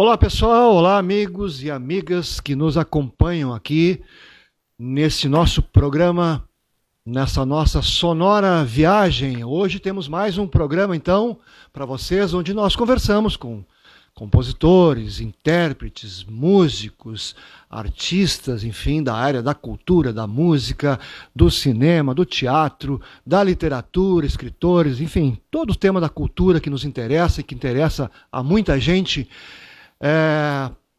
Olá pessoal, olá amigos e amigas que nos acompanham aqui nesse nosso programa, nessa nossa sonora viagem. Hoje temos mais um programa então para vocês onde nós conversamos com compositores, intérpretes, músicos, artistas, enfim, da área da cultura, da música, do cinema, do teatro, da literatura, escritores, enfim, todo o tema da cultura que nos interessa e que interessa a muita gente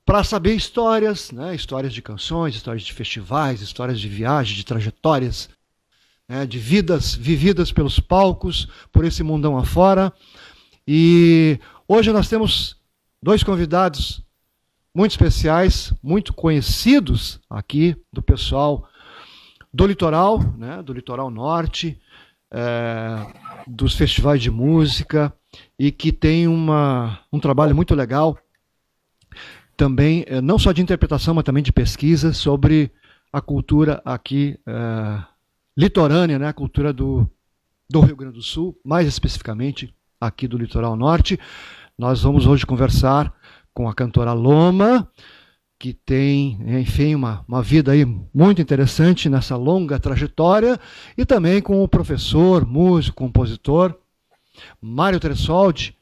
para saber histórias, né? Histórias de canções, histórias de festivais, histórias de viagens, de trajetórias, né? De vidas vividas pelos palcos, por esse mundão afora. E hoje nós temos dois convidados muito especiais, muito conhecidos aqui do pessoal do litoral, né? Do litoral norte, dos festivais de música, e que tem um trabalho muito legal também, não só de interpretação, mas também de pesquisa sobre a cultura aqui litorânea, né? A cultura do Rio Grande do Sul, mais especificamente aqui do litoral norte. Nós vamos hoje conversar com a cantora Loma, que tem, enfim, uma vida aí muito interessante nessa longa trajetória, e também com o professor, músico, compositor, Mário Tressoldi,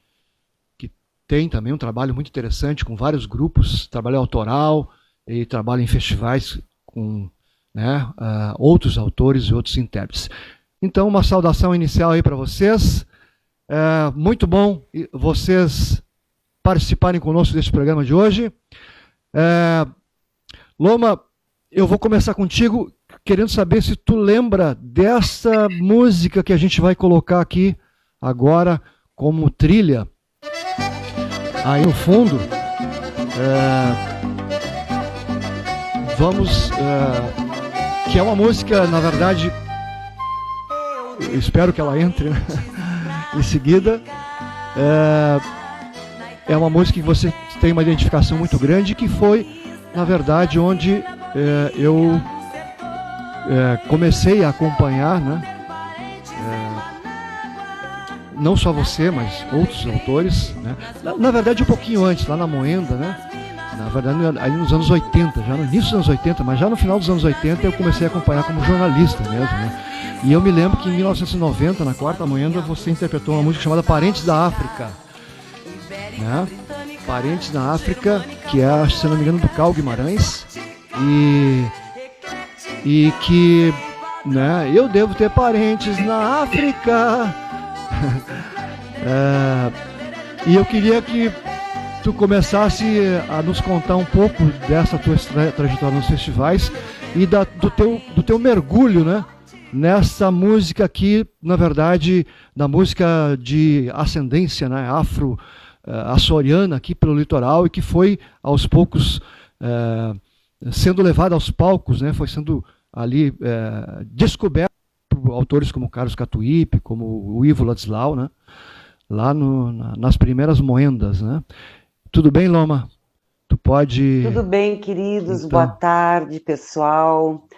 tem também um trabalho muito interessante com vários grupos, trabalho autoral e trabalho em festivais com, né, outros autores e outros intérpretes. Então, uma saudação inicial aí para vocês. Muito bom vocês participarem conosco desse programa de hoje. Loma, eu vou começar contigo querendo saber se tu lembra dessa música que a gente vai colocar aqui agora como trilha. Aí no fundo, que é uma música, na verdade, eu espero que ela entre, né? Em seguida, é uma música que você tem uma identificação muito grande, que foi, na verdade, onde eu comecei a acompanhar, né? Não só você, mas outros autores, né? Na verdade, um pouquinho antes, lá na Moenda, né? Na verdade, ali nos anos 80, já no início dos anos 80, mas já no final dos anos 80 eu comecei a acompanhar como jornalista mesmo, né? E eu me lembro que em 1990, na quarta Moenda, você interpretou uma música chamada Parentes da África, né? Parentes da África, que é, se não me engano, do Carl Guimarães, e que, né, eu devo ter parentes na África. E eu queria que tu começasse a nos contar um pouco dessa tua trajetória nos festivais e do teu mergulho, né, nessa música aqui, na verdade, da música de ascendência, né, açoriana aqui pelo litoral, e que foi aos poucos sendo levada aos palcos, né, foi sendo ali descoberta por autores como Carlos Catuípe, como o Ivo Ladislau, né? Lá nas primeiras moendas, né? Tudo bem, Loma? Tu pode... Tudo bem, queridos. Então... Boa tarde, pessoal.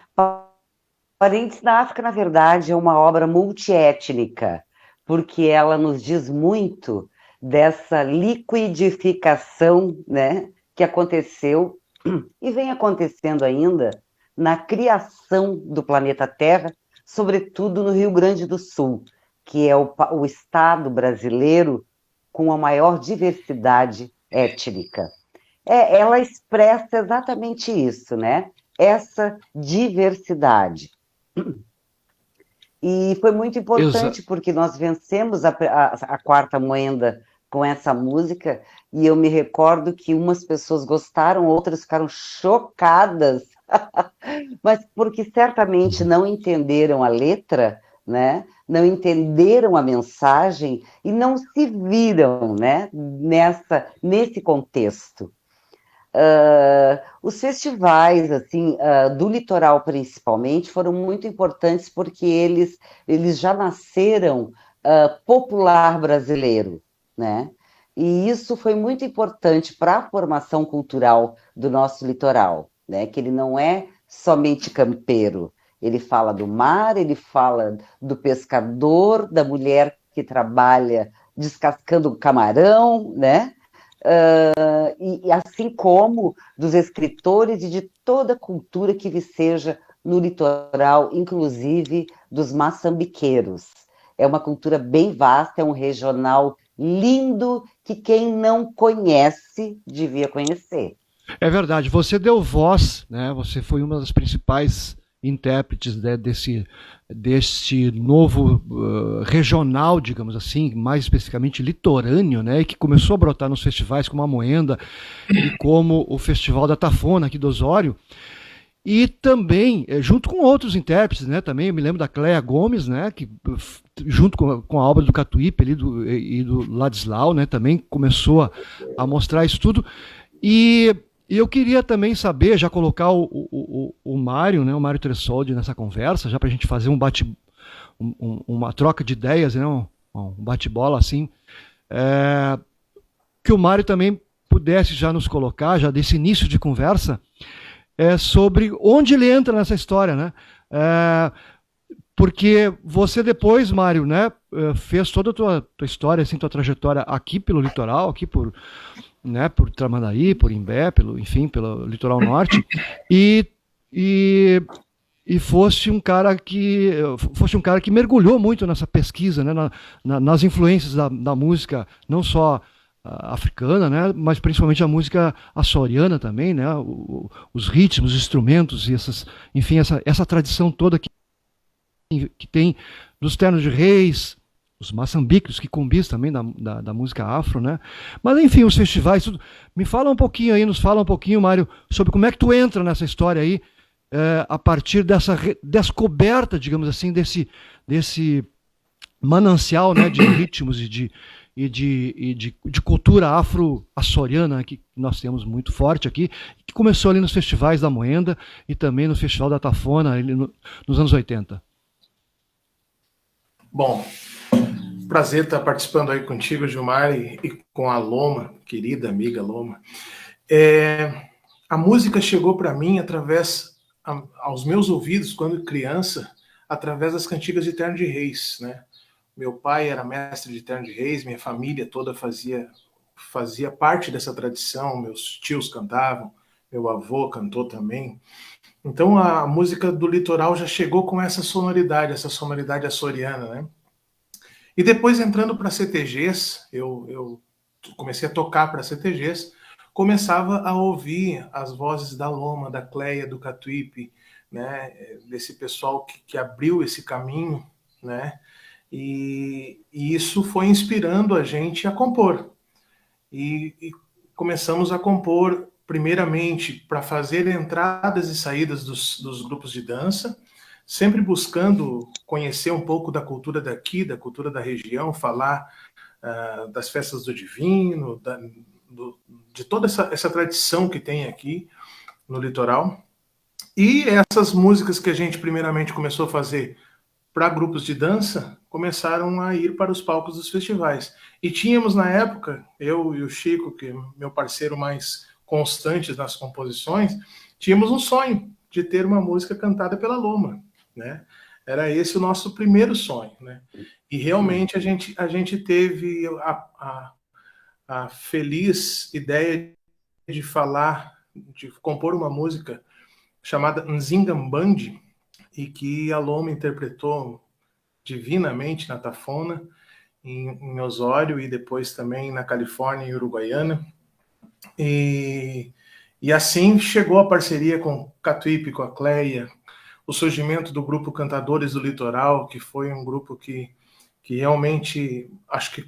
Parentes da África, na verdade, é uma obra multiétnica, porque ela nos diz muito dessa liquidificação, né, que aconteceu e vem acontecendo ainda na criação do planeta Terra, sobretudo no Rio Grande do Sul, que é o estado brasileiro com a maior diversidade étnica. Ela expressa exatamente isso, né? Essa diversidade. E foi muito importante porque nós vencemos a quarta moenda com essa música, e eu me recordo que umas pessoas gostaram, outras ficaram chocadas, mas porque certamente não entenderam a letra, né? Não entenderam a mensagem e não se viram, né, nesse contexto. Os festivais assim, do litoral principalmente foram muito importantes porque eles já nasceram popular brasileiro, né? E isso foi muito importante para a formação cultural do nosso litoral, né? Que ele não é somente campeiro, ele fala do mar, ele fala do pescador, da mulher que trabalha descascando camarão, né? e assim como dos escritores e de toda a cultura que viceja no litoral, inclusive dos maçambiqueiros. É uma cultura bem vasta, é um regional lindo que quem não conhece devia conhecer. É verdade, você deu voz, né? Você foi uma das principais intérpretes, né, desse novo regional, digamos assim, mais especificamente litorâneo, né, que começou a brotar nos festivais como a Moenda e como o Festival da Tafona aqui do Osório. E também, junto com outros intérpretes, né, também eu me lembro da Cléia Gomes, né, que junto com a obra do Catuípe ali, e do Ladislau, né, também começou a mostrar isso tudo. E eu queria também saber, já colocar o Mário, né, o Mário Tressoldi nessa conversa, já para a gente fazer uma troca de ideias, né, um bate-bola assim, que o Mário também pudesse já nos colocar, já desse início de conversa, sobre onde ele entra nessa história, né? Porque você depois, Mário, né, fez toda a tua história, assim, tua trajetória aqui pelo litoral, aqui por Tramandaí, por Imbé, enfim, pelo litoral norte, e, e, e fosse um cara que mergulhou muito nessa pesquisa, né, nas influências da música, não só africana, né, mas principalmente a música açoriana também, né, os ritmos, os instrumentos e enfim, essa tradição toda que tem dos ternos de reis, os maçambicos, que combis também da música afro, né? Mas enfim, os festivais, tudo. Me fala um pouquinho aí, nos fala um pouquinho, Mário, sobre como é que tu entra nessa história aí, a partir dessa descoberta, digamos assim, desse manancial, né, de ritmos de cultura afro-açoriana que nós temos muito forte aqui, que começou ali nos festivais da Moenda e também no Festival da Tafona, ali nos anos 80. Bom, prazer estar participando aí contigo, Gilmar, e com a Loma, querida amiga Loma. A música chegou para mim aos meus ouvidos, quando criança, através das cantigas de Terno de Reis, né? Meu pai era mestre de Terno de Reis, minha família toda fazia parte dessa tradição, meus tios cantavam, meu avô cantou também. Então a música do litoral já chegou com essa sonoridade açoriana, né? E depois entrando para CTGs, eu comecei a tocar para CTGs, começava a ouvir as vozes da Loma, da Cléia, do Catuípe, né? Desse pessoal que abriu esse caminho, né? E isso foi inspirando a gente a compor. E começamos a compor, primeiramente, para fazer entradas e saídas dos grupos de dança, sempre buscando conhecer um pouco da cultura daqui, da cultura da região, falar das festas do Divino, de toda essa tradição que tem aqui no litoral. E essas músicas que a gente primeiramente começou a fazer para grupos de dança, começaram a ir para os palcos dos festivais. E tínhamos, na época, eu e o Chico, que é meu parceiro mais constante nas composições, tínhamos um sonho de ter uma música cantada pela Loma, né? Era esse o nosso primeiro sonho, né? E realmente a gente teve a feliz ideia de compor uma música chamada Nzingambandi, e que a Loma interpretou divinamente na Tafona, em Osório, e depois também na Califórnia e Uruguaiana. E assim chegou a parceria com o Catuípe, com a Cléia, o surgimento do grupo Cantadores do Litoral, que foi um grupo que realmente, acho que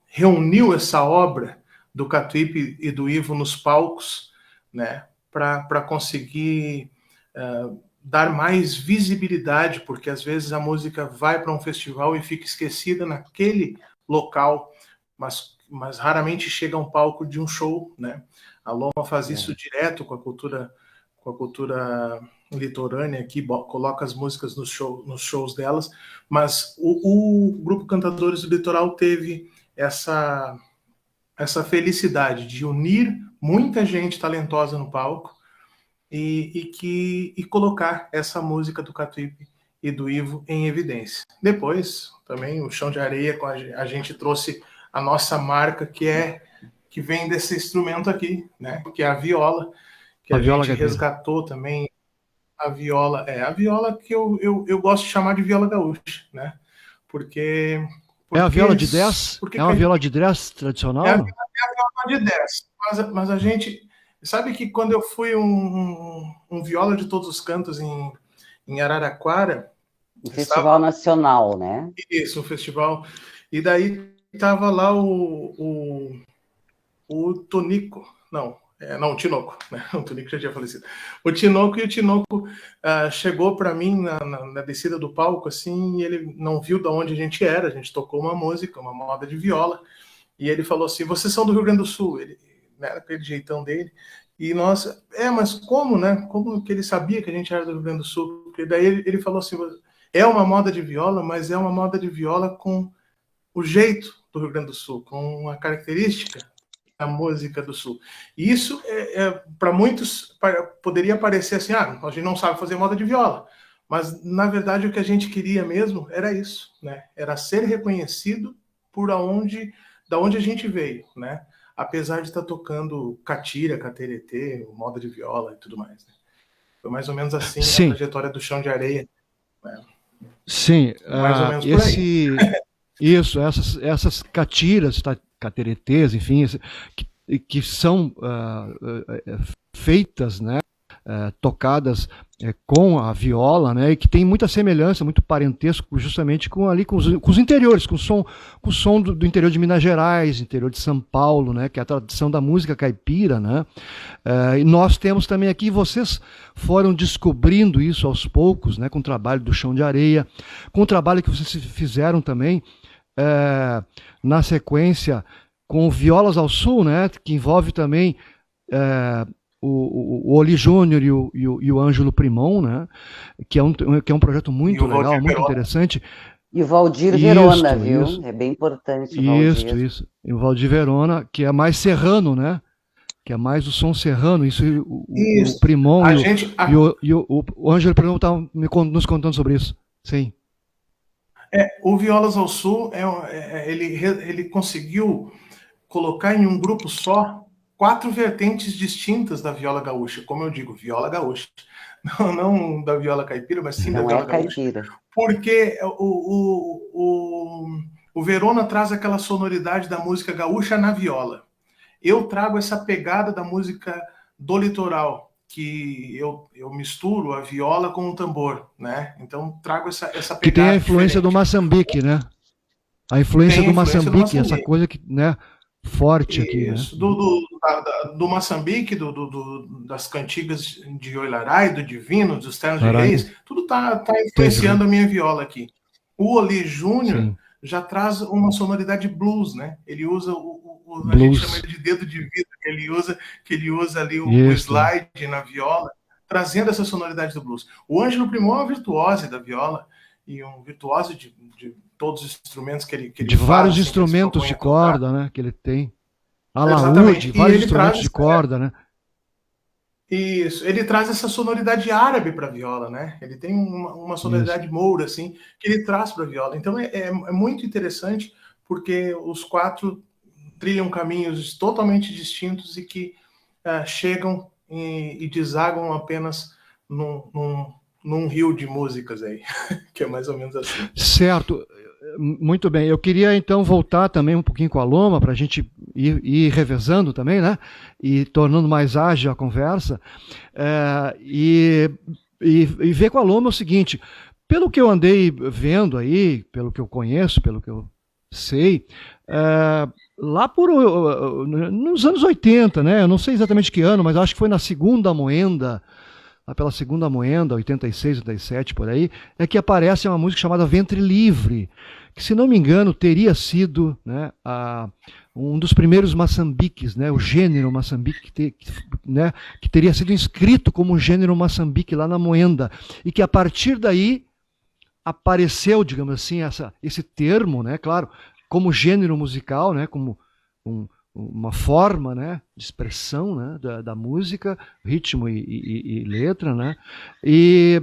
reuniu essa obra do Catuípe e do Ivo nos palcos, né, para conseguir dar mais visibilidade, porque às vezes a música vai para um festival e fica esquecida naquele local, mas raramente chega a um palco de um show, né? A Loma faz isso direto com a cultura litorânea aqui, coloca as músicas nos shows delas, mas o grupo Cantadores do Litoral teve essa felicidade de unir muita gente talentosa no palco e colocar essa música do Catuípe e do Ivo em evidência. Depois, também, o Chão de Areia, a gente trouxe a nossa marca, que é que vem desse instrumento aqui, né? Que é a viola, que A a viola gente caipira. resgatou também. A viola que eu gosto de chamar de viola gaúcha, né? Porque, É a porque, viola de 10? porque É uma viola de 10 tradicional? é a Não? viola de 10. Mas a gente. Sabe que quando eu fui um viola de todos os cantos em Araraquara, Um festival estava nacional, né? isso, um festival, e daí estava lá o Tonico, não, o Tinoco, né? O Tonico já tinha falecido. O Tinoco, e o Tinoco chegou para mim na descida do palco, assim, e ele não viu de onde a gente era, a gente tocou uma música, uma moda de viola, e ele falou assim, vocês são do Rio Grande do Sul, ele, né, aquele jeitão dele, e nós, mas como, né? Como que ele sabia que a gente era do Rio Grande do Sul? Porque daí ele falou assim, é uma moda de viola, mas é uma moda de viola com o jeito do Rio Grande do Sul, com a característica da música do Sul. E isso, para muitos, poderia parecer assim, a gente não sabe fazer moda de viola. Mas, na verdade, o que a gente queria mesmo era isso, né? Era ser reconhecido por da onde a gente veio, né? Apesar de estar tocando catira, cateretê, moda de viola e tudo mais. Né? Foi mais ou menos assim a Sim, trajetória do Chão de Areia. Né? sim. Mais ou menos por aí. Isso, essas catiras, cateretês, enfim, que são feitas, né, tocadas com a viola, né, e que tem muita semelhança, muito parentesco justamente com os interiores, com o som do interior de Minas Gerais, interior de São Paulo, né, que é a tradição da música caipira, né, e nós temos também aqui, vocês foram descobrindo isso aos poucos, né, com o trabalho do Chão de Areia, com o trabalho que vocês fizeram também na sequência com Violas ao Sul, né, que envolve também o Oli Júnior e o Ângelo Primon, né, que é um projeto muito legal, muito interessante. E o Valdir Verona, viu? É bem importante o Valdir. Isso. E o Valdir Verona, que é mais serrano, né? Que é mais o som serrano. O Primon e o Ângelo Primon estavam nos contando sobre isso. Sim. O Violas ao Sul, ele conseguiu colocar em um grupo só 4 vertentes distintas da viola gaúcha, como eu digo, viola gaúcha. Não da viola caipira, mas sim da viola gaúcha. Caipira. Porque o Verona traz aquela sonoridade da música gaúcha na viola. Eu trago essa pegada da música do litoral, que eu misturo a viola com o tambor, né? Então trago essa pegada. Que tem a influência do Moçambique, né? A influência do Moçambique, essa coisa que, né, forte aqui, isso, né? Do Moçambique, das cantigas de Oilarai, do Divino, dos Ternos de Reis, tudo tá influenciando a minha viola aqui. O Oli Júnior já traz uma sonoridade blues, né? Ele usa a gente chama ele de dedo de vidro, que ele usa ali o slide na viola, trazendo essa sonoridade do blues. O Ângelo Primor é um virtuose da viola e um virtuose de todos os instrumentos que ele de faz, vários instrumentos de corda, né, que ele tem. Alaúde, vários instrumentos de corda, né? Isso, ele traz essa sonoridade árabe para a viola, né? Ele tem uma sonoridade moura, assim, que ele traz para a viola. Então é muito interessante, porque os 4 trilham caminhos totalmente distintos e que chegam e desagam apenas num rio de músicas aí, que é mais ou menos assim. Certo. Muito bem, eu queria então voltar também um pouquinho com a Loma, para a gente ir revezando também, né? E tornando mais ágil a conversa. E ver com a Loma o seguinte: pelo que eu andei vendo aí, pelo que eu conheço, pelo que eu sei, lá nos anos 80, né? Eu não sei exatamente que ano, mas acho que foi na segunda moenda, lá pela segunda moenda, 86, 87, por aí, é que aparece uma música chamada Ventre Livre, que, se não me engano, teria sido, né, um dos primeiros maçambiques, né, o gênero maçambique, que teria sido inscrito como gênero maçambique lá na moenda, e que a partir daí apareceu, digamos assim, esse termo, né, claro, como gênero musical, né, como uma forma, né, de expressão, né, da música, ritmo e letra, né, e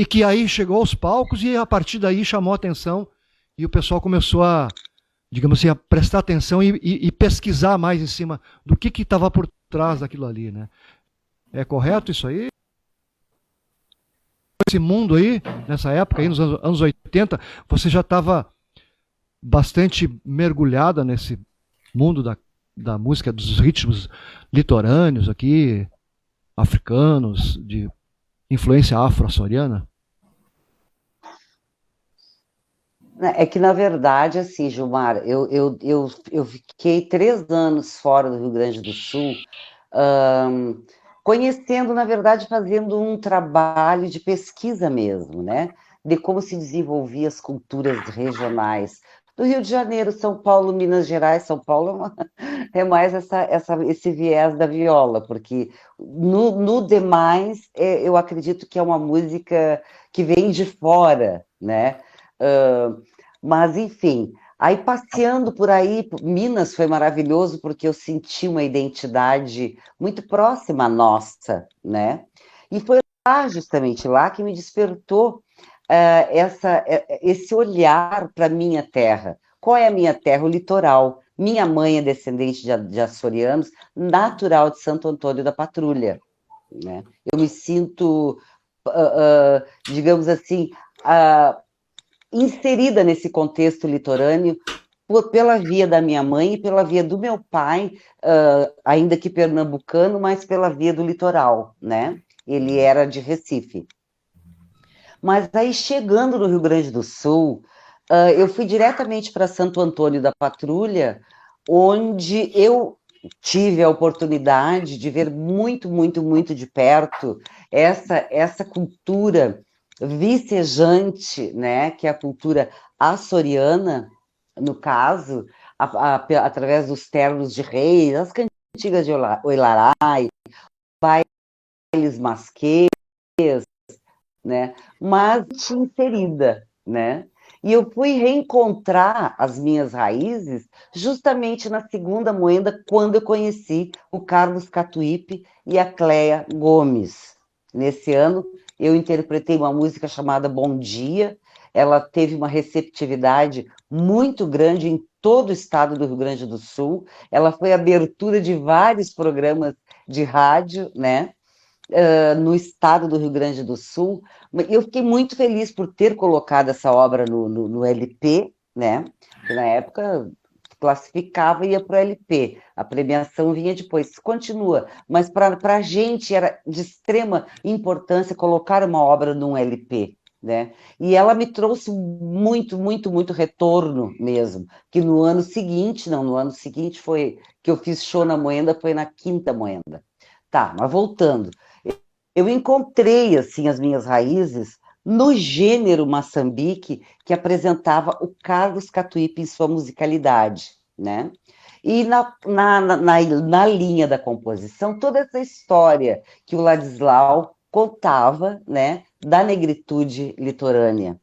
que aí chegou aos palcos e a partir daí chamou a atenção e o pessoal começou a digamos assim, a prestar atenção e pesquisar mais em cima do que estava por trás daquilo ali, né? É correto isso aí? Esse mundo aí, nessa época aí, nos anos 80, você já estava bastante mergulhada nesse mundo da música, dos ritmos litorâneos aqui, africanos, de influência afro-açoriana? É que, na verdade, assim, Gilmar, eu fiquei 3 anos fora do Rio Grande do Sul, ahn, conhecendo, na verdade, fazendo um trabalho de pesquisa mesmo, né? De como se desenvolvia as culturas regionais do Rio de Janeiro, São Paulo, Minas Gerais. São Paulo é mais esse viés da viola, porque no demais, eu acredito que é uma música que vem de fora, né? Mas, enfim, aí passeando por aí, Minas foi maravilhoso porque eu senti uma identidade muito próxima à nossa, né? E foi lá, justamente lá, que me despertou esse olhar para a minha terra. Qual é a minha terra? O litoral. Minha mãe é descendente de açorianos, natural de Santo Antônio da Patrulha, né? Eu me sinto, digamos assim, uh, inserida nesse contexto litorâneo pela via da minha mãe e pela via do meu pai, ainda que pernambucano, mas pela via do litoral, né? Ele era de Recife. Mas aí, chegando no Rio Grande do Sul, eu fui diretamente para Santo Antônio da Patrulha, onde eu tive a oportunidade de ver muito, muito, muito de perto essa cultura vicejante, né, que é a cultura açoriana, no caso, através dos ternos de reis, as cantigas de Oilarai, bailes masqueiros, né? Mas inserida, né? E eu fui reencontrar as minhas raízes justamente na Segunda Moenda, quando eu conheci o Carlos Catuípe e a Cléia Gomes. Nesse ano, eu interpretei uma música chamada Bom Dia. Ela teve uma receptividade muito grande em todo o estado do Rio Grande do Sul. Ela foi abertura de vários programas de rádio, né? No estado do Rio Grande do Sul. Eu fiquei muito feliz por ter colocado essa obra no LP, né? Que na época classificava e ia para o LP. A premiação vinha depois, continua. Mas para a gente era de extrema importância colocar uma obra num LP. Né? E ela me trouxe muito, muito, muito retorno mesmo. Que no ano seguinte, não, no ano seguinte foi que eu fiz show na Moenda, foi na Quinta Moenda. Tá, mas voltando. Eu encontrei, assim, as minhas raízes no gênero maçambique que apresentava o Carlos Catuípe em sua musicalidade, né? E na linha da composição, toda essa história que o Ladislau contava, né, da negritude litorânea.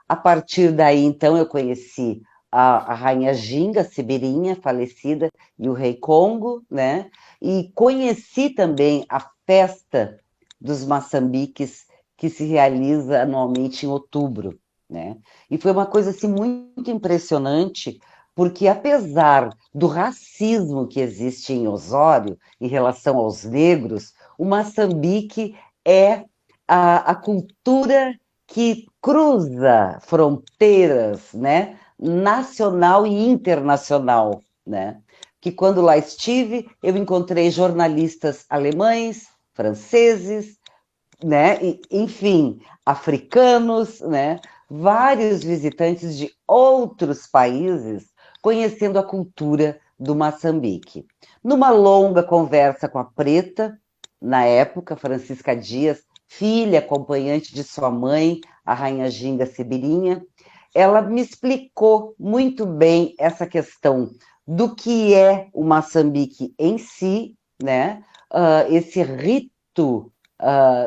A partir daí, então, eu conheci a Rainha Ginga, Sibirinha, falecida, e o Rei Congo, né? E conheci também a festa dos maçambiques, que se realiza anualmente em outubro, né? E foi uma coisa assim muito impressionante, porque apesar do racismo que existe em Osório em relação aos negros, o Maçambique é a cultura que cruza fronteiras, né, nacional e internacional, né? Que quando lá estive, eu encontrei jornalistas alemães, franceses, né, e, enfim, africanos, né, vários visitantes de outros países conhecendo a cultura do Moçambique. Numa longa conversa com a Preta, na época, Francisca Dias, filha, acompanhante de sua mãe, a Rainha Ginga Sibirinha, ela me explicou muito bem essa questão do que é o Moçambique em si, né? Esse rito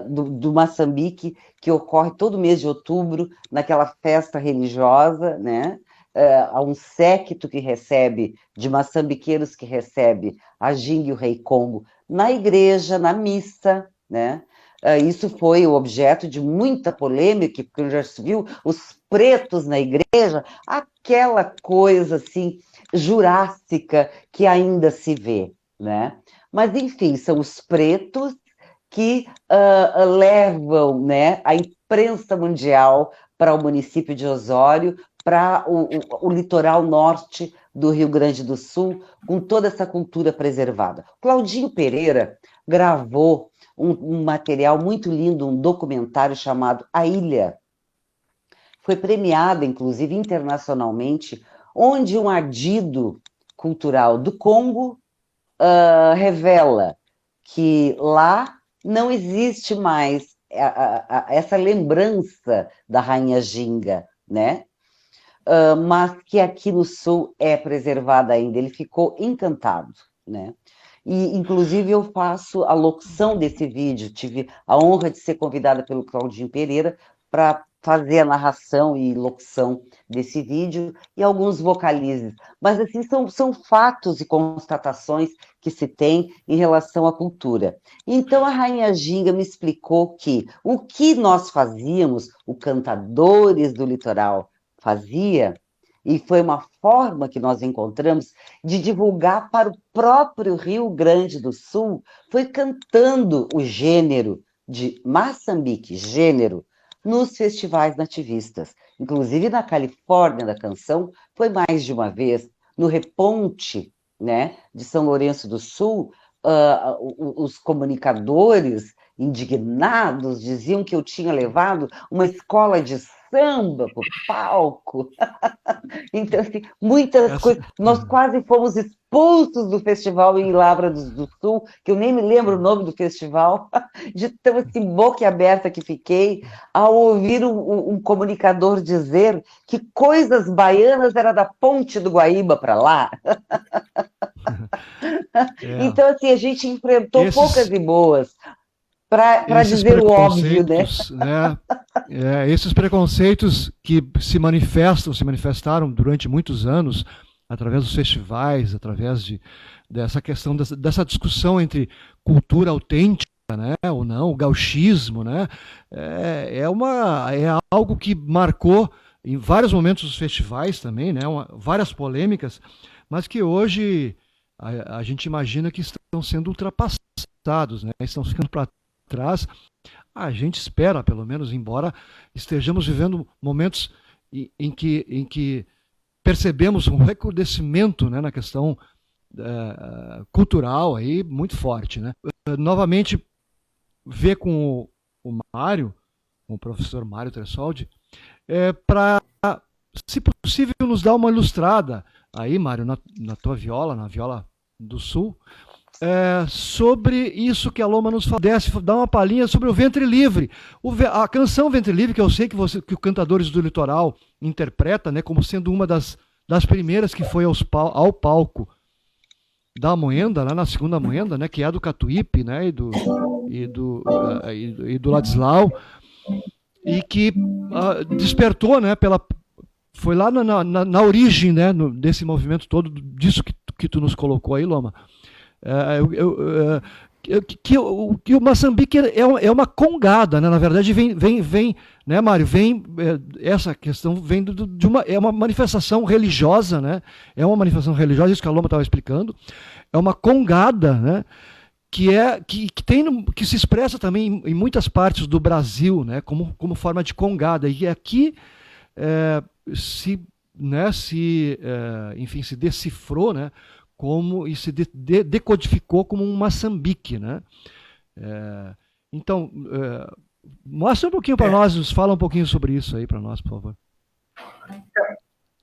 do Moçambique que ocorre todo mês de outubro, naquela festa religiosa, né? Há um séquito que recebe, de moçambiqueiros que recebe a Ginga e o Rei Congo na igreja, na missa, né? Isso foi o objeto de muita polêmica, porque já se viu os pretos na igreja, aquela coisa assim jurássica que ainda se vê, né? Mas enfim, são os pretos que levam, né, a imprensa mundial para o município de Osório, para o litoral norte do Rio Grande do Sul, com toda essa cultura preservada. Claudinho Pereira gravou um material muito lindo, um documentário chamado A Ilha. Foi premiado, inclusive, internacionalmente, onde um ardido cultural do Congo revela que lá não existe mais essa lembrança da Rainha Ginga, né? Mas que aqui no Sul é preservada ainda. Ele ficou encantado, né? E, inclusive, eu faço a locução desse vídeo. Tive a honra de ser convidada pelo Claudinho Pereira para fazer a narração e locução desse vídeo e alguns vocalizes. Mas, assim, são fatos e constatações que se tem em relação à cultura. Então, a Rainha Ginga me explicou que o que nós fazíamos, os cantadores do litoral fazia, e foi uma forma que nós encontramos de divulgar para o próprio Rio Grande do Sul, foi cantando o gênero de Moçambique, gênero, nos festivais nativistas. Inclusive na Califórnia da Canção, foi mais de uma vez, no Reponte, né, de São Lourenço do Sul, os comunicadores indignados diziam que eu tinha levado uma escola de samba para o palco. Então, assim, muitas coisas. Nós quase fomos expulsos do festival em Lavras do Sul, que eu nem me lembro o nome do festival, de tão assim, boca aberta que fiquei, ao ouvir um comunicador dizer que coisas baianas era da Ponte do Guaíba para lá. Então, assim, a gente enfrentou poucas e boas, para dizer o óbvio, né? Esses preconceitos que se manifestaram durante muitos anos, através dos festivais, através dessa questão, dessa discussão entre cultura autêntica, né, ou não, o gauchismo, né, é algo que marcou em vários momentos os festivais também, né, várias polêmicas, mas que hoje a gente imagina que estão sendo ultrapassados, né, estão ficando para trás. A gente espera, pelo menos, embora estejamos vivendo momentos em que percebemos um recrudescimento, né, na questão cultural aí, muito forte, né? Novamente, ver com o Mário, com o professor Mário Tressoldi, para, se possível, nos dar uma ilustrada aí, Mário, na tua viola, na viola do Sul, sobre isso que a Loma nos desse, dar uma palhinha sobre o Ventre Livre. A canção Ventre Livre, que eu sei que os Cantadores do Litoral interpreta, né, como sendo uma das primeiras que foi ao palco da Moenda, lá na segunda Moenda, né, que é do Catuípe, né, e do Ladislau, e que despertou, né, foi lá na origem, né, desse movimento todo, disso que tu nos colocou aí, Loma. Que o Moçambique é uma congada, né? Na verdade vem, né, Mário, essa questão vem de uma manifestação religiosa, né? É uma manifestação religiosa, isso que a Loma estava explicando, é uma congada, né? Que se expressa também em muitas partes do Brasil, né? Como forma de congada, e aqui enfim, se decifrou, né? E se decodificou como um Moçambique, né? Então, mostra um pouquinho para nós, nos fala um pouquinho sobre isso aí para nós, por favor.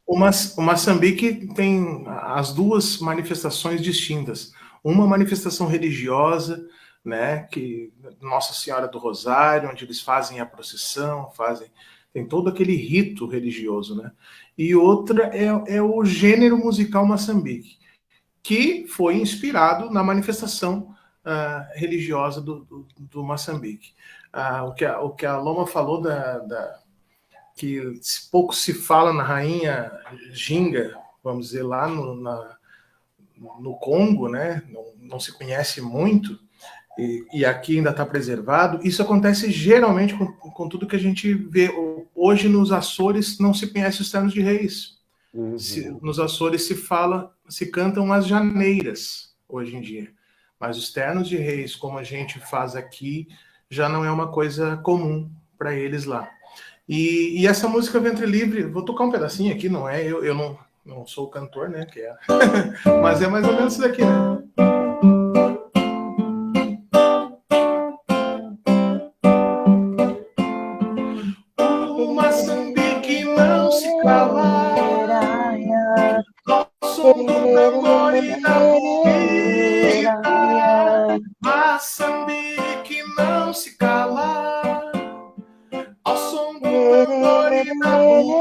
O Moçambique tem as duas manifestações distintas. Uma manifestação religiosa, né, que Nossa Senhora do Rosário, onde eles fazem a procissão, tem todo aquele rito religioso, né? E outra é o gênero musical Moçambique, que foi inspirado na manifestação religiosa do Moçambique. O que a Loma falou que pouco se fala na Rainha Ginga, vamos dizer, lá no Congo, né? Não se conhece muito. e aqui ainda está preservado. Isso acontece geralmente com tudo que a gente vê. Hoje nos Açores não se conhece os ternos de reis. Nos Açores se cantam as janeiras hoje em dia. Mas os ternos de reis, como a gente faz aqui, já não é uma coisa comum para eles lá. E essa música Ventre Livre, vou tocar um pedacinho aqui, não é? Eu não sou o cantor, né? Mas é mais ou menos isso daqui, né? O Moçambique não se cala, som do tambor e da política. Moçambique não se cala, ao som do tambor e da política.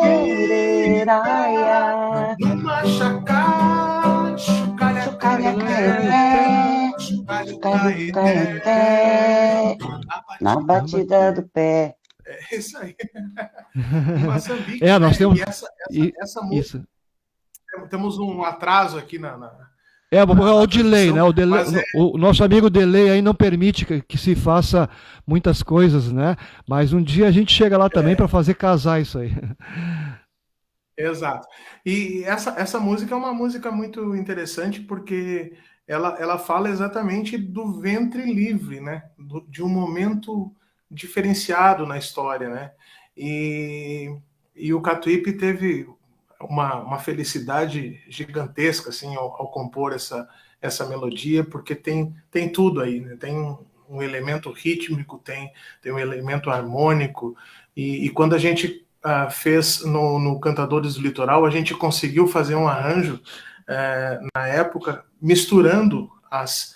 Numa chacá, chucalha-caeté, na batida do pé. É isso aí. Moçambique, nós temos essa música. isso. Temos um atraso aqui na o delay, né? O nosso amigo delay aí não permite que se faça muitas coisas, né? Mas um dia a gente chega lá também para fazer casar isso aí. Exato. E essa música é uma música muito interessante porque ela fala exatamente do ventre livre, né? De um momento diferenciado na história, né? E o Catuípe teve uma felicidade gigantesca assim ao compor essa melodia, porque tem tudo aí, né? Tem um elemento rítmico, tem um elemento harmônico, e quando a gente fez no Cantadores do Litoral, a gente conseguiu fazer um arranjo na época, misturando as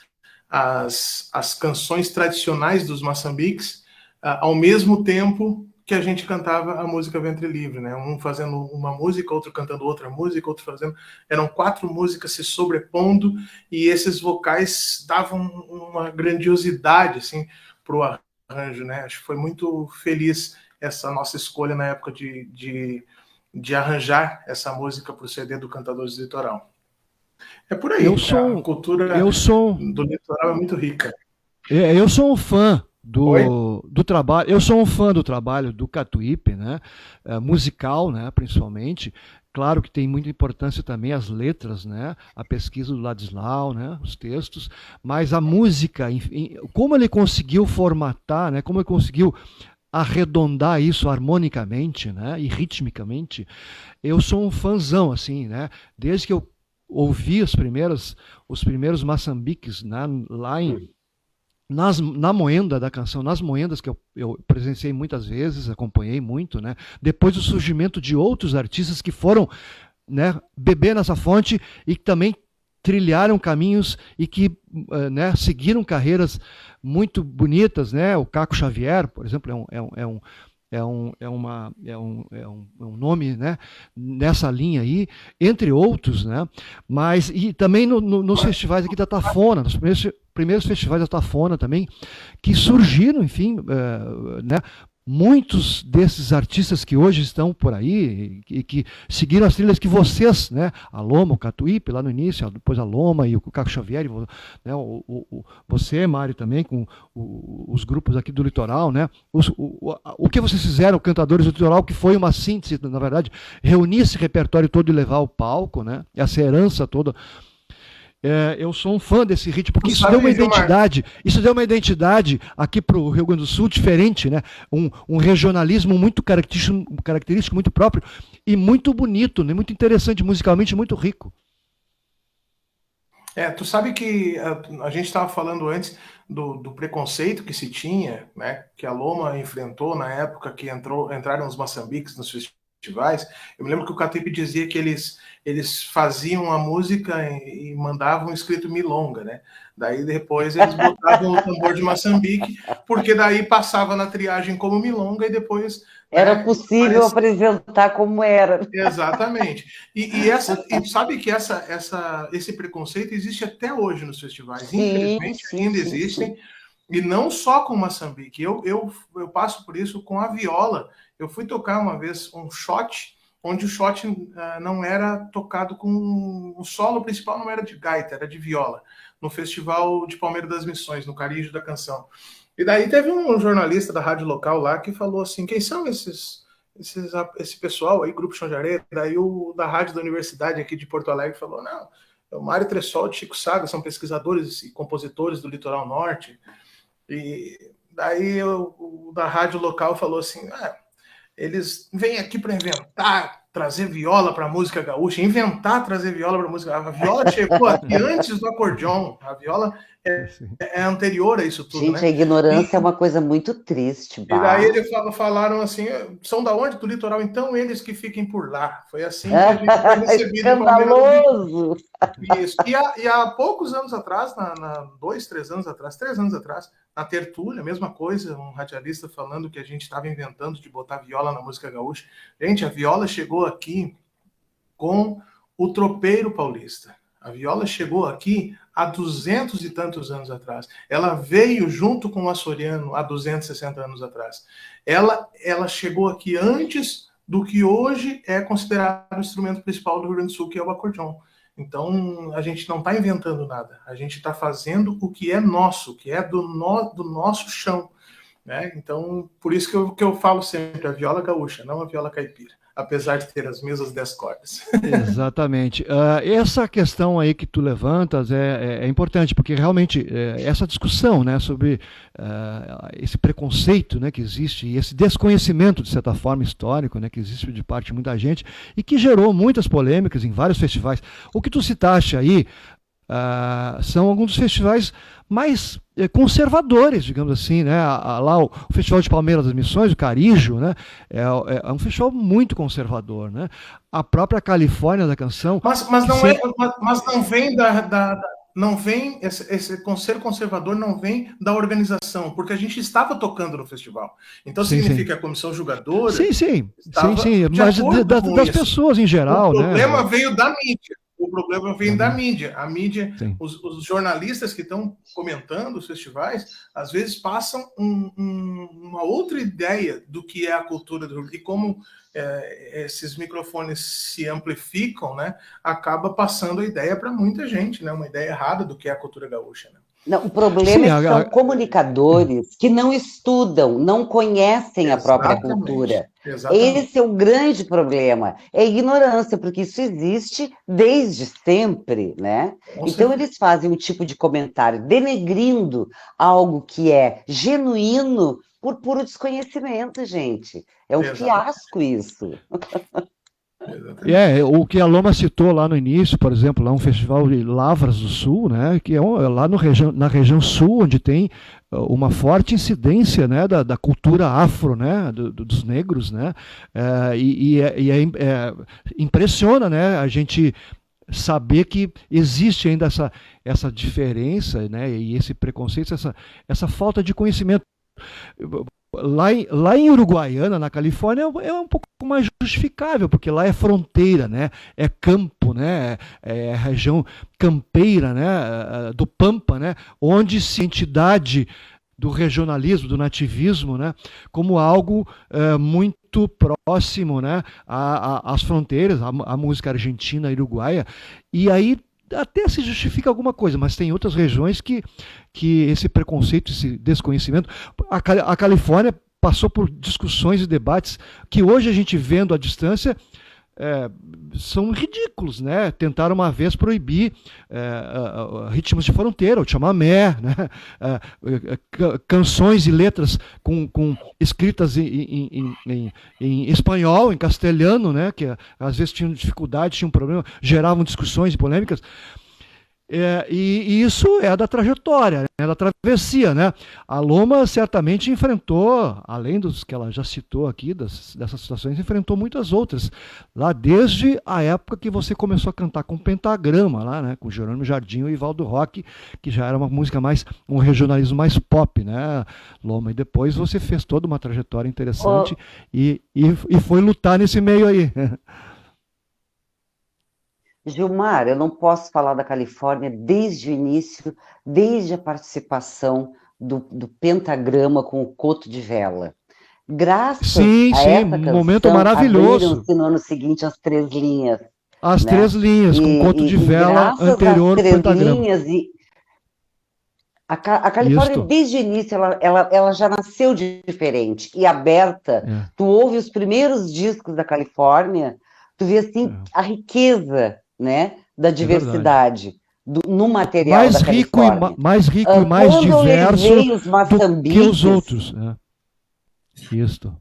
canções tradicionais dos Moçambiques ao mesmo tempo que a gente cantava a música Ventre Livre, né? Um fazendo uma música, outro cantando outra música, outro fazendo... Eram 4 músicas se sobrepondo, e esses vocais davam uma grandiosidade, assim, para o arranjo, né? Acho que foi muito feliz essa nossa escolha na época de arranjar essa música para o CD do Cantadores do Litoral. É por aí, a cultura do litoral é muito rica. Eu sou um fã do trabalho. Eu sou um fã do trabalho do Catuípe, né? Musical, né? Principalmente. Claro que tem muita importância também as letras, né? A pesquisa do Ladislau, né? Os textos, mas a música, como ele conseguiu formatar, né? Como ele conseguiu arredondar isso harmonicamente, né? E ritmicamente, eu sou um fãzão, assim, né? Desde que eu ouvi os primeiros maçambiques, né? Lá na moenda da canção, nas moendas que eu presenciei muitas vezes, acompanhei muito, né? Depois do surgimento de outros artistas que foram, né, beber nessa fonte e que também trilharam caminhos e que, né, seguiram carreiras muito bonitas, né? O Caco Xavier, por exemplo, é um nome, né, nessa linha aí, entre outros, né? Mas e também nos festivais aqui da Tafona, nos primeiros festivais da Tafona também, que surgiram, enfim, né? Muitos desses artistas que hoje estão por aí e que seguiram as trilhas que vocês, né, a Loma, o Catuípe lá no início, depois a Loma e o Caco Xavier, né, você, Mário, também, com os grupos aqui do Litoral, né, o que vocês fizeram, Cantadores do Litoral, que foi uma síntese, na verdade, reunir esse repertório todo e levar ao palco, né, essa herança toda. Eu sou um fã desse ritmo, porque isso deu uma identidade aqui para o Rio Grande do Sul diferente, né? Um regionalismo muito característico, muito próprio e muito bonito, né? Muito interessante, musicalmente muito rico. Tu sabe que a gente estava falando antes do preconceito que se tinha, né? Que a Loma enfrentou na época que entraram os Moçambiques nos festivais. Eu me lembro que o Catuípe dizia que eles faziam a música e mandavam escrito milonga, né? Daí depois eles botavam o tambor de Moçambique, porque daí passava na triagem como milonga e depois... Era possível apresentar como era. Exatamente. E sabe que esse preconceito existe até hoje nos festivais. Sim, infelizmente ainda existem. E não só com Moçambique. Eu passo por isso com a viola. Eu fui tocar uma vez um shot, onde o shot não era tocado com... O solo principal não era de gaita, era de viola. no Festival de Palmeira das Missões, no Carijo da Canção. E daí teve um jornalista da rádio local lá que falou assim, quem são esse pessoal aí, Grupo Chão de Areia? Daí o da rádio da universidade aqui de Porto Alegre falou, não, é o Mário Tressol e Chico Saga, são pesquisadores e compositores do Litoral Norte. E daí o da rádio local falou assim, eles vêm aqui para inventar, trazer viola para a música gaúcha, trazer viola para a música gaúcha. A viola chegou aqui antes do acordeon, a viola é anterior a isso tudo, gente, né? A ignorância é uma coisa muito triste. E daí eles falaram assim, são da onde? Do litoral? Então eles que fiquem por lá. Foi assim que a gente foi recebido. Escandaloso! Isso. E há poucos anos atrás, 3 anos atrás, na tertúlia, mesma coisa, um radialista falando que a gente estava inventando de botar viola na música gaúcha. Gente, a viola chegou aqui com o tropeiro paulista. A viola chegou aqui há 200 e tantos anos atrás. Ela veio junto com o açoriano há 260 anos atrás. Ela chegou aqui antes do que hoje é considerado o instrumento principal do Rio Grande do Sul, que é o acordeon. Então, a gente não está inventando nada. A gente está fazendo o que é nosso, que é do nosso chão. Né? Então, por isso que eu falo sempre, a viola gaúcha, não a viola caipira. Apesar de ter as mesmas 10 cordas. Exatamente. Essa questão aí que tu levantas é importante, porque realmente essa discussão, né, sobre esse preconceito, né, que existe, e esse desconhecimento, de certa forma, histórico, né, que existe de parte de muita gente, e que gerou muitas polêmicas em vários festivais. O que tu citaste aí são alguns dos festivais mais conservadores, digamos assim, né? Lá o Festival de Palmeira das Missões, o Carijo, né? É um festival muito conservador, né? A própria Califórnia da Canção... Mas não vem não vem, esse ser conservador não vem da organização, porque a gente estava tocando no festival. Então significa que a comissão julgadora... Sim, mas das pessoas em geral, né? O problema né? veio da mídia. O problema vem da mídia. A mídia, os jornalistas que estão comentando os festivais, às vezes passam uma outra ideia do que é a cultura do Rio. E como esses microfones se amplificam, né, acaba passando a ideia para muita gente, né, uma ideia errada do que é a cultura gaúcha. Né? Não, o problema é que são comunicadores que não estudam, não conhecem a própria cultura. Exatamente. Esse é o grande problema, é a ignorância, porque isso existe desde sempre, né? Então eles fazem um tipo de comentário denegrindo algo que é genuíno por puro desconhecimento, gente. É um fiasco isso. O que a Loma citou lá no início, por exemplo, lá um festival de Lavras do Sul, né, que é lá na região sul, onde tem uma forte incidência, né, da cultura afro, né, dos negros, né, impressiona, né, a gente saber que existe ainda essa diferença, né, e esse preconceito, essa falta de conhecimento. Lá em Uruguaiana, na Califórnia, é um pouco mais justificável, porque lá é fronteira, né? É campo, né? É região campeira, né? Do Pampa, né? Onde se entidade do regionalismo, do nativismo, né? Como algo muito próximo, né? Às fronteiras, à música argentina e uruguaia. E aí até se justifica alguma coisa, mas tem outras regiões que esse preconceito, esse desconhecimento... A Califórnia passou por discussões e debates que hoje a gente vendo à distância são ridículos, né? Tentaram uma vez proibir ritmos de fronteira, o chamamé, né? Canções e letras escritas em espanhol, em castelhano, né? Que às vezes tinham dificuldade, tinham problema, geravam discussões e polêmicas. E isso é da trajetória, né, da travessia, né? A Loma certamente enfrentou, além dos que ela já citou aqui, dessas situações, enfrentou muitas outras, lá desde a época que você começou a cantar com Pentagrama, lá, né, com Jerônimo Jardim e Ivaldo Roque, que já era uma música um regionalismo mais pop, né, Loma? E depois você fez toda uma trajetória interessante e foi lutar nesse meio aí. Gilmar, eu não posso falar da Califórnia desde o início, desde a participação do Pentagrama com o Coto de Vela. Graças a essa canção, momento maravilhoso. Abriram-se no ano seguinte as 3 linhas. As 3 linhas, com o Coto de Vela anterior ao Pentagrama. A Califórnia, Isto. desde o início, ela já nasceu diferente e aberta. É, Tu ouve os primeiros discos da Califórnia, tu vê assim é, a riqueza, né, da é verdade. diversidade no material da Califórnia. Mais rico e mais Quando eu diverso levei os do que os Moçambiques, outros. Isto.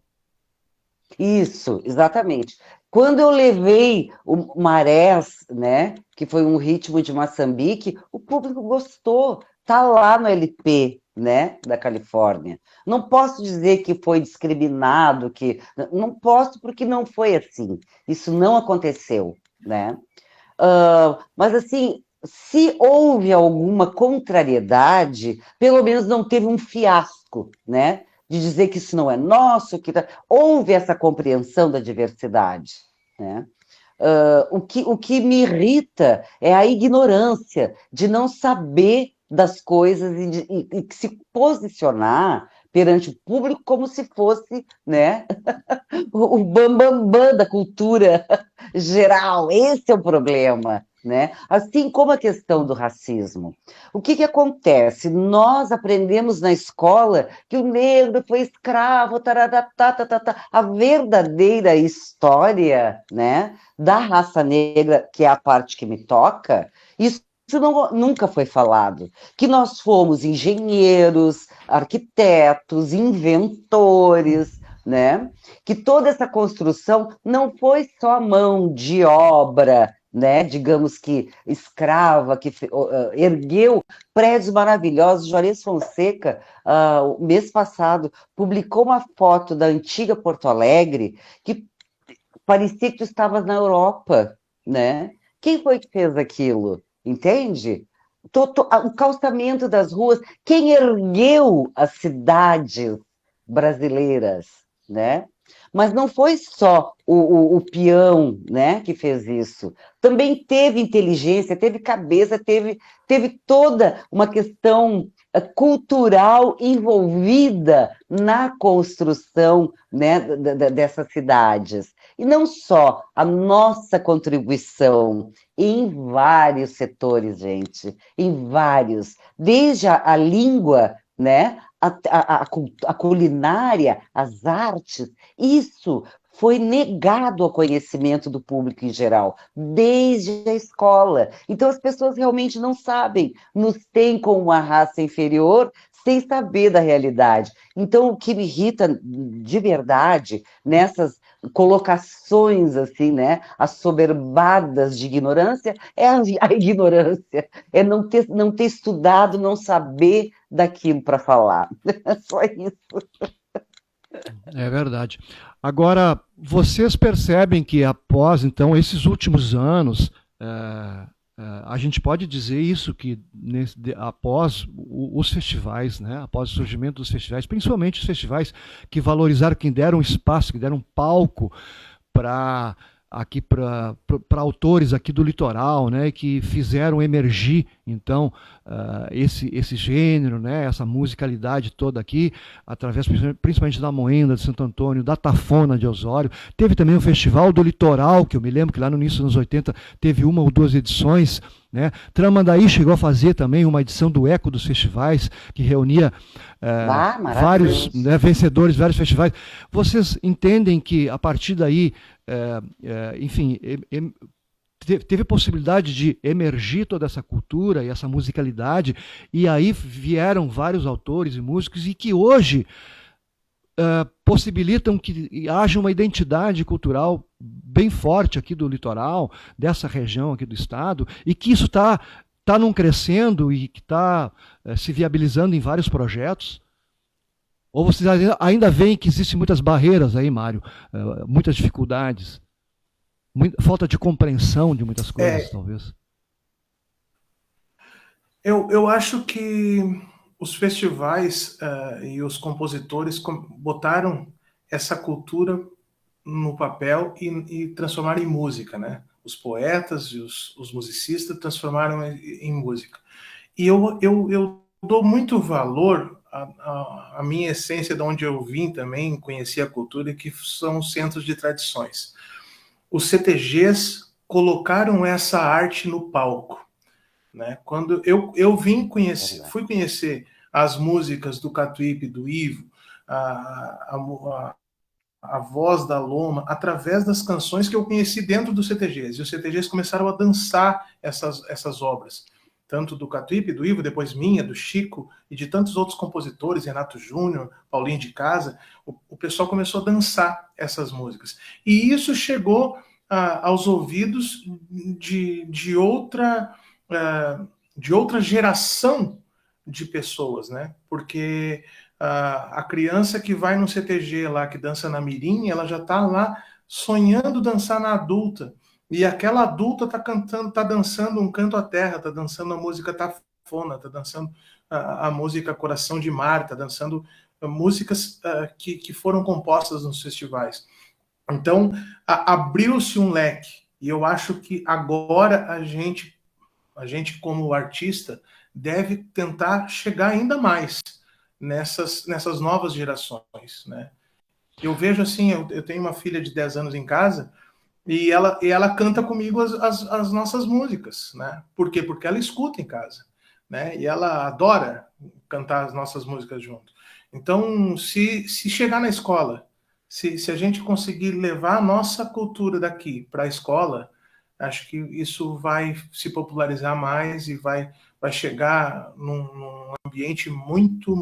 isso, exatamente. Quando eu levei o Marés, né, que foi um ritmo de Moçambique, o público gostou. Tá lá no LP, né, da Califórnia. Não posso dizer que foi discriminado, que não posso porque não foi assim. Isso não aconteceu, né? Mas assim, se houve alguma contrariedade, pelo menos não teve um fiasco, né? De dizer que isso não é nosso, houve essa compreensão da diversidade, né? O que me irrita é a ignorância de não saber das coisas e se posicionar perante o público como se fosse, né, o bambambam da cultura geral. Esse é o problema, né? Assim como a questão do racismo. O que acontece? Nós aprendemos na escola que o negro foi escravo, tararatá, a verdadeira história, né, da raça negra, que é a parte que me toca, isso nunca foi falado. Que nós fomos engenheiros, arquitetos, inventores, né? Que toda essa construção não foi só mão de obra, né? Digamos que escrava, que ergueu prédios maravilhosos. Juarez Fonseca, o mês passado, publicou uma foto da antiga Porto Alegre que parecia que tu estavas na Europa, né? Quem foi que fez aquilo? Entende? O calçamento das ruas, quem ergueu as cidades brasileiras, né? Mas não foi só o peão, né, que fez isso. Também teve inteligência, teve cabeça, teve toda uma questão cultural envolvida na construção, né, dessas cidades. E não só a nossa contribuição em vários setores, gente, em vários, desde a língua, né, a culinária, as artes, isso foi negado ao conhecimento do público em geral, desde a escola. Então, as pessoas realmente não sabem, nos têm como uma raça inferior, sem saber da realidade. Então, o que me irrita de verdade nessas colocações, assim, né, assoberbadas de ignorância, é a ignorância, é não ter estudado, não saber daquilo para falar. Só isso. É verdade. Agora, vocês percebem que após, então, esses últimos anos, a gente pode dizer isso, que após os festivais, né, após o surgimento dos festivais, principalmente os festivais que valorizaram, que deram espaço, que deram palco para autores aqui do litoral, né, que fizeram emergir então esse gênero, né, essa musicalidade toda aqui, através principalmente da Moenda de Santo Antônio, da Tafona de Osório. Teve também o Festival do Litoral, que eu me lembro que lá no início dos anos 80 teve uma ou duas edições, né? Tramandaí chegou a fazer também uma edição do Eco dos Festivais, que reunia vários, né, vencedores de vários festivais. Vocês entendem que a partir daí, enfim, teve possibilidade de emergir toda essa cultura e essa musicalidade, e aí vieram vários autores e músicos, e que hoje possibilitam que haja uma identidade cultural bem forte aqui do litoral, dessa região aqui do estado, e que isso está num crescendo e que está se viabilizando em vários projetos? Ou vocês ainda veem que existem muitas barreiras aí, Mário, muitas dificuldades, falta de compreensão de muitas coisas, talvez? Eu acho que os festivais e os compositores botaram essa cultura no papel e transformaram em música, né? Os poetas e os musicistas transformaram em música. E eu dou muito valor à minha essência, de onde eu vim também, conheci a cultura, que são os centros de tradições. Os CTGs colocaram essa arte no palco, né? Quando eu fui conhecer as músicas do Catuípe, do Ivo, a voz da Loma, através das canções que eu conheci dentro dos CTGs. E os CTGs começaram a dançar essas obras, tanto do Catuípe, do Ivo, depois minha, do Chico, e de tantos outros compositores, Renato Júnior, Paulinho de Casa. O pessoal começou a dançar essas músicas. E isso chegou aos ouvidos de outra geração de pessoas, né? Porque a criança que vai no CTG lá, que dança na mirim, ela já está lá sonhando dançar na adulta. E aquela adulta está dançando um canto à terra, está dançando a música Tafona, está dançando a música Coração de Mar, está dançando músicas que foram compostas nos festivais. Então, abriu-se um leque. E eu acho que agora a gente como artista, deve tentar chegar ainda mais nessas novas gerações, né? Eu vejo assim, eu tenho uma filha de 10 anos em casa, e ela canta comigo as nossas músicas, né? Por quê? Porque ela escuta em casa, né? E ela adora cantar as nossas músicas junto. Então, se chegar na escola, se a gente conseguir levar a nossa cultura daqui para a escola, acho que isso vai se popularizar mais e vai chegar num ambiente muito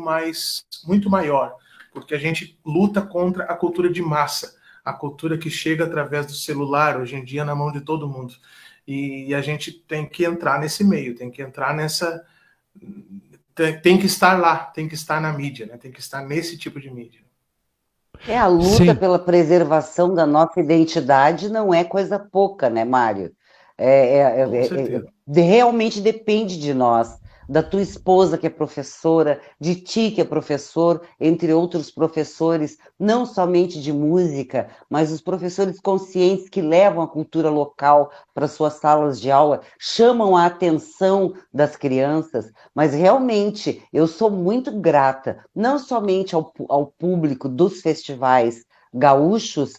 maior, porque a gente luta contra a cultura de massa, a cultura que chega através do celular, hoje em dia, na mão de todo mundo. E a gente tem que entrar nesse meio, tem que entrar tem que estar lá, tem que estar na mídia, né? Tem que estar nesse tipo de mídia. A luta pela preservação da nossa identidade não é coisa pouca, né, Mário? Realmente depende de nós, da tua esposa que é professora, de ti que é professor, entre outros professores, não somente de música, mas os professores conscientes que levam a cultura local para suas salas de aula, chamam a atenção das crianças, mas realmente eu sou muito grata, não somente ao público dos festivais gaúchos,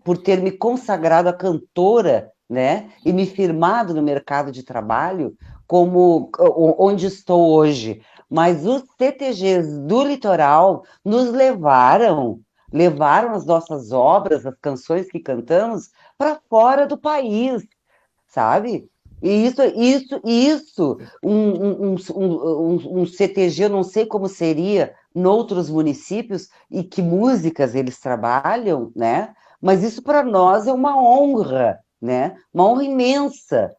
por ter me consagrado a cantora, né, e me firmado no mercado de trabalho, como onde estou hoje, mas os CTGs do litoral nos levaram as nossas obras, as canções que cantamos para fora do país, sabe? E um CTG, eu não sei como seria noutros municípios e que músicas eles trabalham, né? Mas isso para nós é uma honra, né? Uma honra imensa.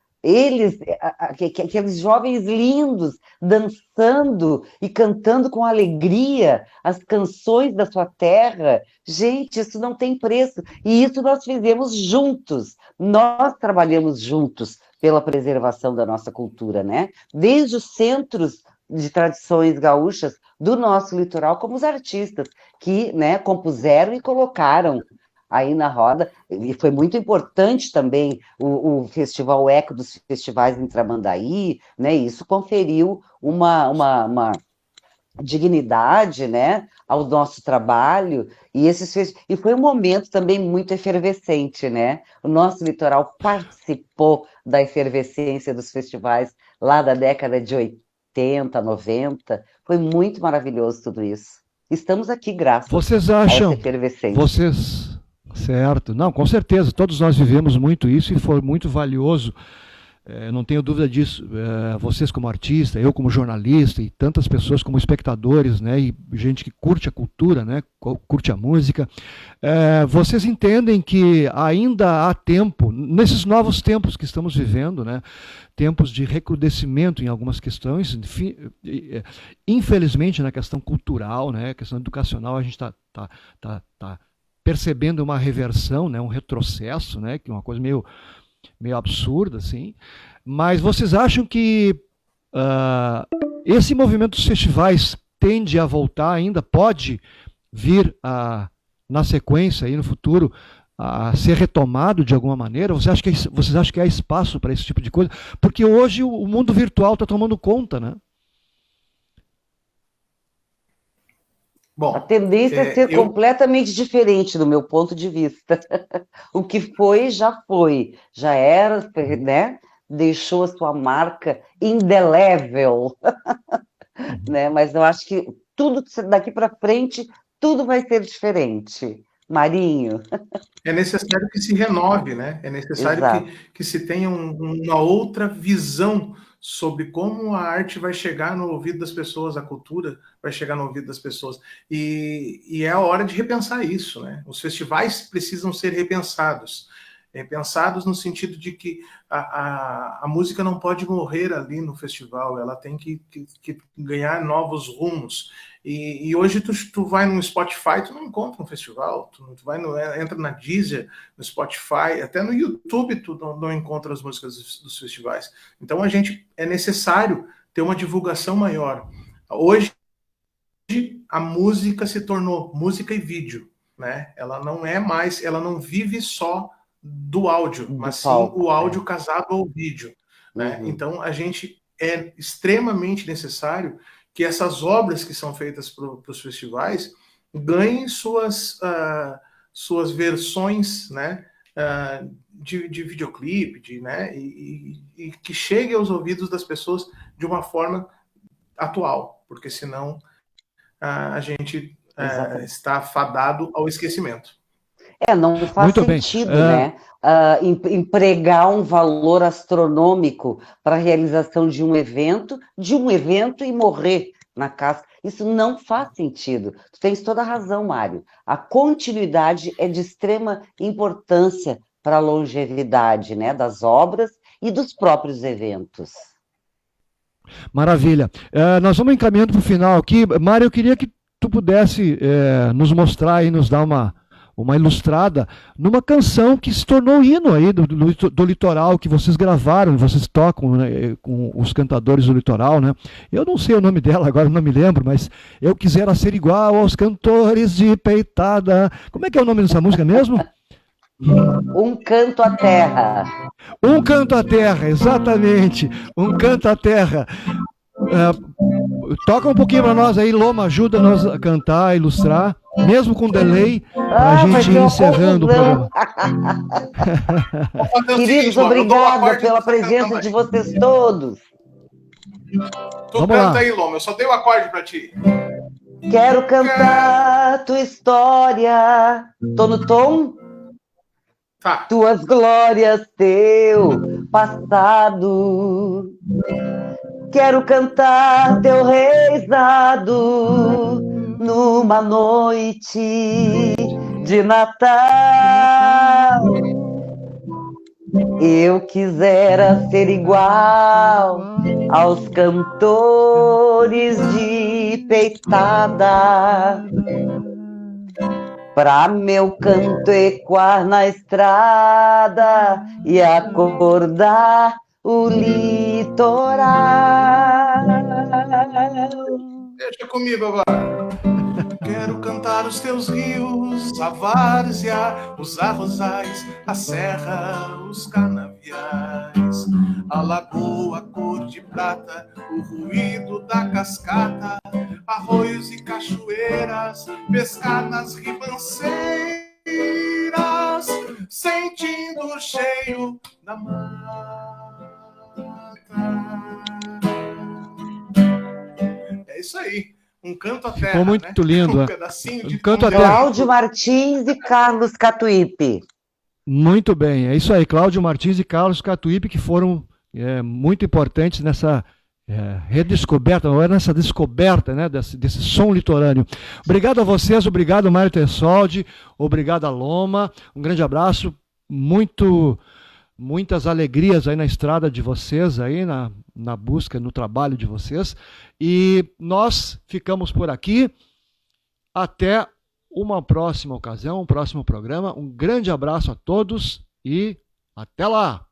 Aqueles jovens lindos, dançando e cantando com alegria as canções da sua terra. Gente, isso não tem preço. E isso nós fizemos juntos. Nós trabalhamos juntos pela preservação da nossa cultura, né? Desde os centros de tradições gaúchas do nosso litoral, como os artistas que, né, compuseram e colocaram aí na roda, e foi muito importante também o Festival Eco dos festivais em Tramandaí, né? Isso conferiu uma dignidade, né, ao nosso trabalho, e foi um momento também muito efervescente, né? O nosso litoral participou da efervescência dos festivais lá da década de 80, 90, foi muito maravilhoso tudo isso. Estamos aqui graças a essa efervescência. Certo. Não, com certeza, todos nós vivemos muito isso e foi muito valioso. Não tenho dúvida disso. Vocês como artista, eu como jornalista e tantas pessoas como espectadores, né, e gente que curte a cultura, né, curte a música, vocês entendem que ainda há tempo, nesses novos tempos que estamos vivendo, né, tempos de recrudescimento em algumas questões, infelizmente na questão cultural, né, questão educacional, a gente está percebendo uma reversão, né, um retrocesso, né, que é uma coisa meio absurda, assim. Mas vocês acham que esse movimento dos festivais tende a voltar ainda, pode vir na sequência, aí no futuro, a ser retomado de alguma maneira? Vocês acham que há espaço para esse tipo de coisa? Porque hoje o mundo virtual está tomando conta, né? Bom, a tendência é ser completamente diferente do meu ponto de vista. O que foi, já era, né? deixou a sua marca indelével, né? Mas eu acho que tudo daqui para frente, tudo vai ser diferente. Marinho. É necessário que se renove, né? É necessário que se tenha uma outra visão sobre como a arte vai chegar no ouvido das pessoas, a cultura vai chegar no ouvido das pessoas. E é a hora de repensar isso, né? Os festivais precisam ser repensados. Pensados no sentido de que a música não pode morrer ali no festival, ela tem que ganhar novos rumos. E hoje tu vai no Spotify, tu não encontra um festival, tu entra na Deezer, no Spotify, até no YouTube tu não encontra as músicas dos festivais. Então é necessário ter uma divulgação maior. Hoje a música se tornou música e vídeo, né? Ela não vive só do áudio, mas sim o áudio casado ao vídeo, né? Então é extremamente necessário que essas obras que são feitas para os festivais ganhem suas versões, né, de videoclipe, né, e que chegue aos ouvidos das pessoas de uma forma atual, porque senão a gente está fadado ao esquecimento. Não faz sentido, né? Empregar um valor astronômico para a realização de um evento e morrer na casa. Isso não faz sentido. Tu tens toda a razão, Mário. A continuidade é de extrema importância para a longevidade, né, das obras e dos próprios eventos. Maravilha. Nós vamos encaminhando para o final aqui. Mário, eu queria que tu pudesse nos mostrar e nos dar uma ilustrada numa canção que se tornou hino aí do litoral, que vocês gravaram, vocês tocam, né, com os cantadores do litoral, né? Eu não sei o nome dela agora, não me lembro, mas eu quisera ser igual aos cantores de peitada. Como é que é o nome dessa música mesmo? Um Canto à Terra. Um Canto à Terra, exatamente. Um Canto à Terra. Toca um pouquinho para nós aí, Loma, ajuda nós a cantar, a ilustrar, mesmo com delay, para a gente ir encerrando o programa. Queridos, obrigada pela presença de vocês todos. Tu canta aí, Loma, eu só dei o acorde para ti. Quero cantar tua história. Tô no tom? Tá. Tuas glórias, teu passado. Quero cantar teu reisado numa noite de Natal. Eu quisera ser igual aos cantores de peitada, pra meu canto ecoar na estrada e acordar o litoral. Deixa comigo agora. Quero cantar os teus rios, a várzea, os arrozais, a serra, os canaviais, a lagoa cor de prata, o ruído da cascata, arroios e cachoeiras, pescar nas ribanceiras, sentindo o cheiro da mata. É isso aí. Um Canto à Terra. Ficou muito, né? Lindo. Um pedacinho de Canto à Terra. Cláudio Martins e Carlos Catuípe. Muito bem, é isso aí. Cláudio Martins e Carlos Catuípe, que foram muito importantes nessa redescoberta, ou nessa descoberta, né, desse som litorâneo. Obrigado a vocês, obrigado Mário Tessoldi, obrigado a Loma, um grande abraço, muitas alegrias aí na estrada de vocês, aí na busca, no trabalho de vocês. E nós ficamos por aqui. Até uma próxima ocasião, um próximo programa. Um grande abraço a todos e até lá!